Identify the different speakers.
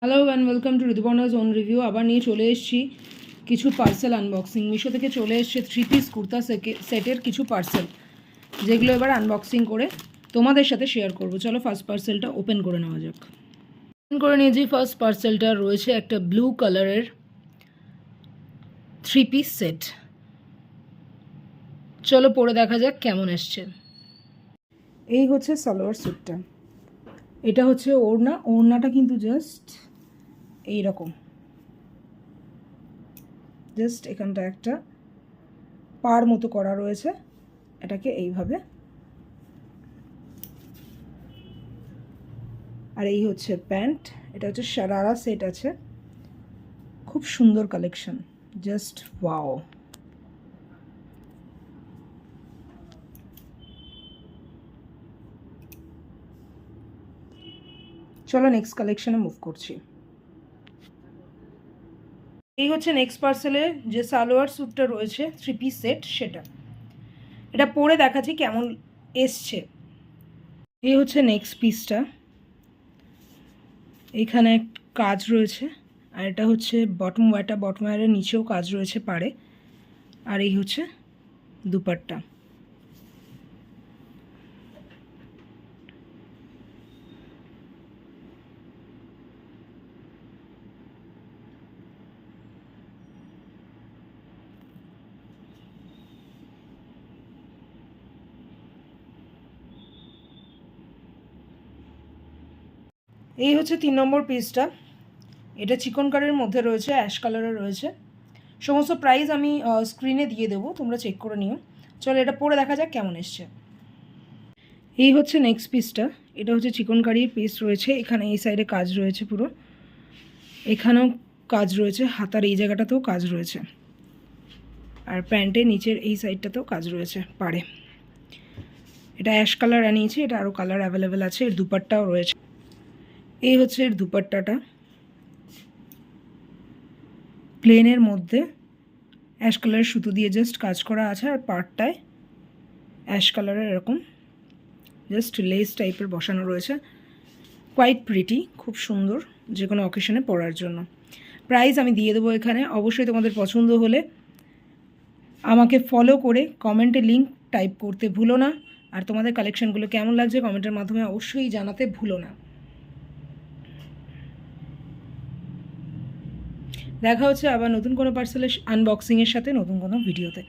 Speaker 1: Hello and welcome to Rituparna's own review. আবার নিয়ে চলে এসেছি কিছু পার্সেল আনবক্সিং। মিশো থেকে চলে এসছে 3 পিস কুর্তা সেটের কিছু পার্সেল, যেগুলো এবার আনবক্সিং করে তোমাদের সাথে শেয়ার করব। চলো ফার্স্ট পার্সেলটা ওপেন করে নেওয়া যাক। ওপেন করে নিয়েছি। ফার্স্ট পার্সেলটা রয়েছে একটা ব্লু কালারের 3 পিস সেট। চলো পরে দেখা যাক কেমন এসছে। এই হচ্ছে সালোয়ার স্যুটটা, এটা হচ্ছে ওড়নাটা কিন্তু জাস্ট এইরকম, জাস্ট এখানটা একটা পার মতো করা রয়েছে, এটাকে এইভাবে। আর এই হচ্ছে প্যান্ট, এটা হচ্ছে শারারা সেট আছে, খুব সুন্দর কালেকশন, জাস্ট ওয়াও। চলো নেক্সট কালেকশনে মুভ করছি। এই হচ্ছে নেক্সট পার্সেলে যে সালোয়ার স্যুটটা রয়েছে 3 পিস সেট, সেটা এটা পরে দেখাচ্ছি কেমন এসছে। এই হচ্ছে নেক্সট পিসটা, এখানে কাজ রয়েছে, আর এটা হচ্ছে বটম ওয়্যারের নিচেও কাজ রয়েছে পাড়ে। আর এই হচ্ছে দুপাট্টা। এই হচ্ছে 3 নম্বর পিসটা, এটা চিকন কারের মধ্যে রয়েছে, অ্যাশ কালারের রয়েছে। সমস্ত প্রাইস আমি স্ক্রিনে দিয়ে দেবো, তোমরা চেক করে নিও। চলো এটা পরে দেখা যাক কেমন এসছে। এই হচ্ছে নেক্সট পিসটা, এটা হচ্ছে চিকন কারির পিস রয়েছে, এখানে এই সাইডে কাজ রয়েছে পুরো, এখানেও কাজ রয়েছে, হাতার এই জায়গাটাতেও কাজ রয়েছে, আর প্যান্টের নিচের এই সাইডটাতেও কাজ রয়েছে পাড়ে। এটা অ্যাশ কালার আনিয়েছি, এটা আরও কালার অ্যাভেলেবেল আছে। এর দুপাট্টাও রয়েছে। এই হচ্ছে এর দুপাট্টাটা, প্লেনের মধ্যে অ্যাশ কালারের সুতো দিয়ে জাস্ট কাজ করা আছে, আর পাড়টায় অ্যাশ কালারের এরকম জাস্ট লেস টাইপের বসানো রয়েছে। কোয়াইট প্রিটি, খুব সুন্দর যে কোনো অকেশনে পরার জন্য। প্রাইস আমি দিয়ে দেবো এখানে। অবশ্যই তোমাদের পছন্দ হলে আমাকে ফলো করে কমেন্টে লিঙ্ক টাইপ করতে ভুলো না, আর তোমাদের কালেকশানগুলো কেমন লাগছে কমেন্টের মাধ্যমে অবশ্যই জানাতে ভুলো না। দেখা হচ্ছে আবার নতুন কোনো পার্সেলের আনবক্সিংয়ের সাথে, নতুন কোনো ভিডিওতে।